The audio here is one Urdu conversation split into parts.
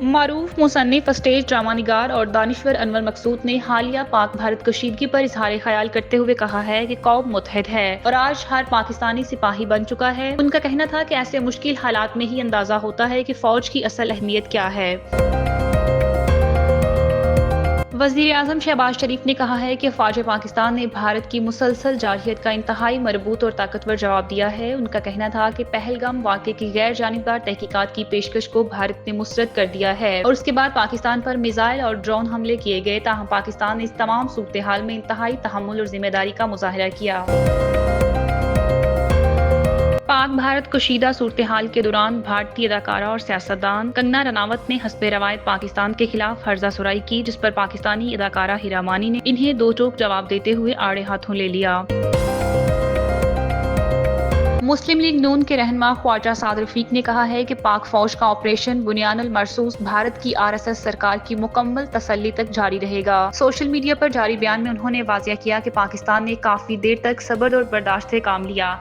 معروف مصنف، اسٹیج ڈرامہ نگار اور دانشور انور مقصود نے حالیہ پاک بھارت کشیدگی پر اظہار خیال کرتے ہوئے کہا ہے کہ قوم متحد ہے اور آج ہر پاکستانی سپاہی بن چکا ہے۔ ان کا کہنا تھا کہ ایسے مشکل حالات میں ہی اندازہ ہوتا ہے کہ فوج کی اصل اہمیت کیا ہے۔ وزیر اعظم شہباز شریف نے کہا ہے کہ فوج پاکستان نے بھارت کی مسلسل جارحیت کا انتہائی مربوط اور طاقتور جواب دیا ہے۔ ان کا کہنا تھا کہ پہلگام واقعے کی غیر جانبدار تحقیقات کی پیشکش کو بھارت نے مسترد کر دیا ہے اور اس کے بعد پاکستان پر میزائل اور ڈرون حملے کیے گئے، تاہم پاکستان نے اس تمام صورتحال میں انتہائی تحمل اور ذمہ داری کا مظاہرہ کیا۔ پاک بھارت کشیدہ صورتحال کے دوران بھارتی اداکارہ اور سیاستدان کنگنا رناوت نے حسب روایت پاکستان کے خلاف ہرزہ سرائی کی، جس پر پاکستانی اداکارہ ہیرا مانی نے انہیں دو ٹوک جواب دیتے ہوئے آڑے ہاتھوں لے لیا۔ مسلم لیگ نون کے رہنما خواجہ سعد رفیق نے کہا ہے کہ پاک فوج کا آپریشن بنیان المرصوص بھارت کی RSS سرکار کی مکمل تسلی تک جاری رہے گا۔ سوشل میڈیا پر جاری بیان میں انہوں نے واضح کیا کہ پاکستان نے کافی دیر تک صبر اور برداشت سے کام لیا۔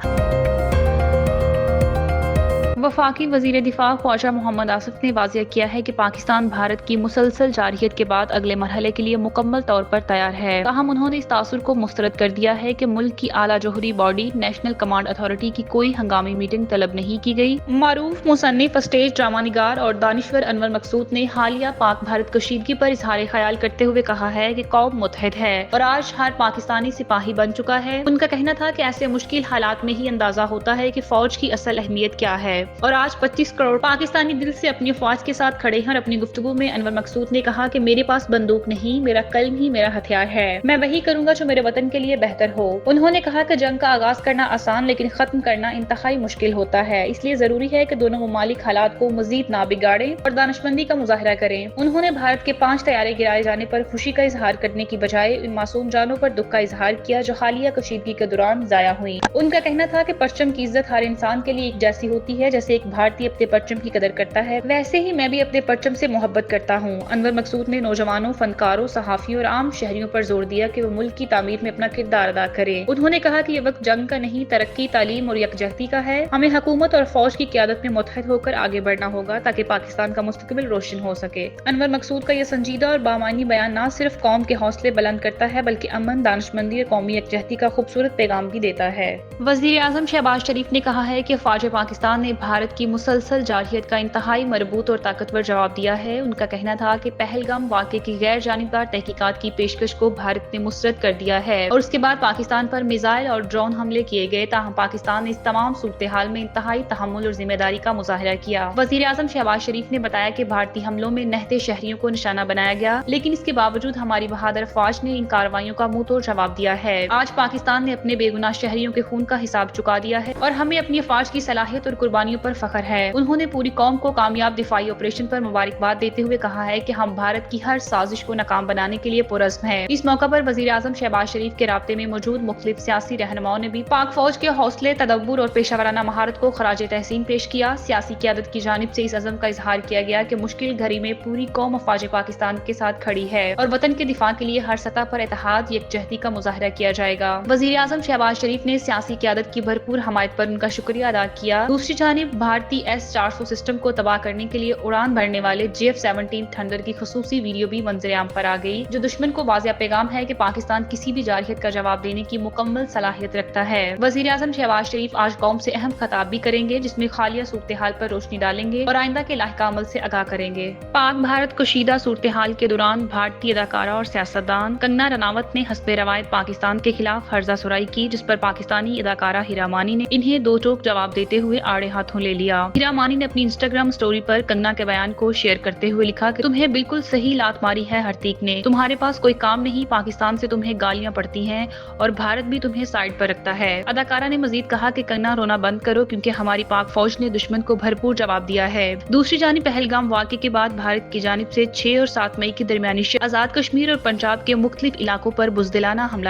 وفاقی وزیر دفاع خواجہ محمد آصف نے واضح کیا ہے کہ پاکستان بھارت کی مسلسل جارحیت کے بعد اگلے مرحلے کے لیے مکمل طور پر تیار ہے، تاہم انہوں نے اس تاثر کو مسترد کر دیا ہے کہ ملک کی اعلیٰ جوہری باڈی نیشنل کمانڈ اتھارٹی کی کوئی ہنگامی میٹنگ طلب نہیں کی گئی۔ معروف مصنف، اسٹیج ڈرامہ نگار اور دانشور انور مقصود نے حالیہ پاک بھارت کشیدگی پر اظہار خیال کرتے ہوئے کہا ہے کہ قوم متحد ہے اور آج ہر پاکستانی سپاہی بن چکا ہے۔ ان کا کہنا تھا کہ ایسے مشکل حالات میں ہی اندازہ ہوتا ہے کہ فوج کی اصل اہمیت کیا ہے اور آج 25 کروڑ پاکستانی دل سے اپنی فوج کے ساتھ کھڑے ہیں۔ اور اپنی گفتگو میں انور مقصود نے کہا کہ میرے پاس بندوق نہیں، میرا قلم ہی میرا ہتھیار ہے، میں وہی کروں گا جو میرے وطن کے لیے بہتر ہو۔ انہوں نے کہا کہ جنگ کا آغاز کرنا آسان لیکن ختم کرنا انتہائی مشکل ہوتا ہے، اس لیے ضروری ہے کہ دونوں ممالک حالات کو مزید نہ بگاڑیں اور دانشمندی کا مظاہرہ کریں۔ انہوں نے بھارت کے 5 طیارے گرائے جانے پر خوشی کا اظہار کرنے کی بجائے ان معصوم جانوں پر دکھ کا اظہار کیا جو حالیہ کشیدگی کے دوران ضائع ہوئیں۔ ان کا کہنا تھا کہ پرچم کی عزت ہر انسان کے لیے ایک جیسی ہوتی ہے، جیسے ایک بھارتی اپنے پرچم کی قدر کرتا ہے ویسے ہی میں بھی اپنے پرچم سے محبت کرتا ہوں۔ انور مقصود نے نوجوانوں، فنکاروں، صحافیوں اور عام شہریوں پر زور دیا کہ وہ ملک کی تعمیر میں اپنا کردار ادا کریں۔ انہوں نے کہا کہ یہ وقت جنگ کا نہیں، ترقی، تعلیم اور یکجہتی کا ہے۔ ہمیں حکومت اور فوج کی قیادت میں متحد ہو کر آگے بڑھنا ہوگا تاکہ پاکستان کا مستقبل روشن ہو سکے۔ انور مقصود کا یہ سنجیدہ اور بامعنی بیان نہ صرف قوم کے حوصلے بلند کرتا ہے بلکہ امن، دانشمندی اور قومی یکجہتی کا خوبصورت پیغام بھی دیتا ہے۔ وزیر اعظم شہباز شریف نے کہا ہے کہ فوج پاکستان نے بھارت کی مسلسل جارحیت کا انتہائی مربوط اور طاقتور جواب دیا ہے۔ ان کا کہنا تھا کہ پہلگام واقعے کی غیر جانبدار تحقیقات کی پیشکش کو بھارت نے مسترد کر دیا ہے اور اس کے بعد پاکستان پر میزائل اور ڈرون حملے کیے گئے، تاہم پاکستان نے اس تمام صورتحال میں انتہائی تحمل اور ذمہ داری کا مظاہرہ کیا۔ وزیر اعظم شہباز شریف نے بتایا کہ بھارتی حملوں میں نہتے شہریوں کو نشانہ بنایا گیا، لیکن اس کے باوجود ہماری بہادر فوج نے ان کارروائیوں کا منہ توڑ جواب دیا ہے۔ آج پاکستان نے اپنے بے گناہ شہریوں کے خون کا حساب چکا دیا ہے اور ہمیں اپنی فوج کی صلاحیت اور قربانیوں پر فخر ہے۔ انہوں نے پوری قوم کو کامیاب دفاعی آپریشن پر مبارکباد دیتے ہوئے کہا ہے کہ ہم بھارت کی ہر سازش کو ناکام بنانے کے لیے پرعزم ہیں۔ اس موقع پر وزیر اعظم شہباز شریف کے رابطے میں موجود مختلف سیاسی رہنماؤں نے بھی پاک فوج کے حوصلے، تدبر اور پیشہ ورانہ مہارت کو خراج تحسین پیش کیا۔ سیاسی قیادت کی جانب سے اس عزم کا اظہار کیا گیا کہ مشکل گھڑی میں پوری قوم افواج پاکستان کے ساتھ کھڑی ہے اور وطن کے دفاع کے لیے ہر سطح پر اتحاد، یکجہتی کا مظاہرہ کیا جائے گا۔ وزیر اعظم شہباز شریف نے سیاسی قیادت کی بھرپور حمایت پر ان کا شکریہ ادا کیا۔ دوسری جانب بھارتی S-400 سسٹم کو تباہ کرنے کے لیے اڑان بھرنے والے JF-17 تھنڈر کی خصوصی ویڈیو بھی منظر عام پر آ گئی، جو دشمن کو واضح پیغام ہے کہ پاکستان کسی بھی جارحیت کا جواب دینے کی مکمل صلاحیت رکھتا ہے۔ وزیر اعظم شہباز شریف آج قوم سے اہم خطاب بھی کریں گے، جس میں حالیہ صورتحال پر روشنی ڈالیں گے اور آئندہ کے لاحقہ عمل سے آگاہ کریں گے۔ پاک بھارت کشیدہ صورتحال کے دوران بھارتی اداکارہ اور سیاستدان کنگنا رناوت نے حسب روایت پاکستان کے خلاف ہرزہ سرائی کی، جس پر پاکستانی اداکارہ ہیرا مانی نے انہیں دو ٹوک جواب دیتے ہوئے آڑے ہاتھوں لے لیا۔ ہیرا مانی نے اپنی انسٹاگرام سٹوری پر کنگنا کے بیان کو شیئر کرتے ہوئے لکھا کہ تمہیں بالکل صحیح لات ماری ہے ہرتیک نے، تمہارے پاس کوئی کام نہیں، پاکستان سے تمہیں گالیاں پڑتی ہیں اور بھارت بھی تمہیں سائڈ پر رکھتا ہے۔ اداکارہ نے مزید کہا کہ کنگنا رونا بند کرو کیونکہ ہماری پاک فوج نے دشمن کو بھرپور جواب دیا ہے۔ دوسری جانب پہلگام واقعے کے بعد بھارت کی جانب سے 6 اور 7 مئی کے درمیانی آزاد کشمیر اور پنجاب کے مختلف علاقوں پر بزدلانہ حملہ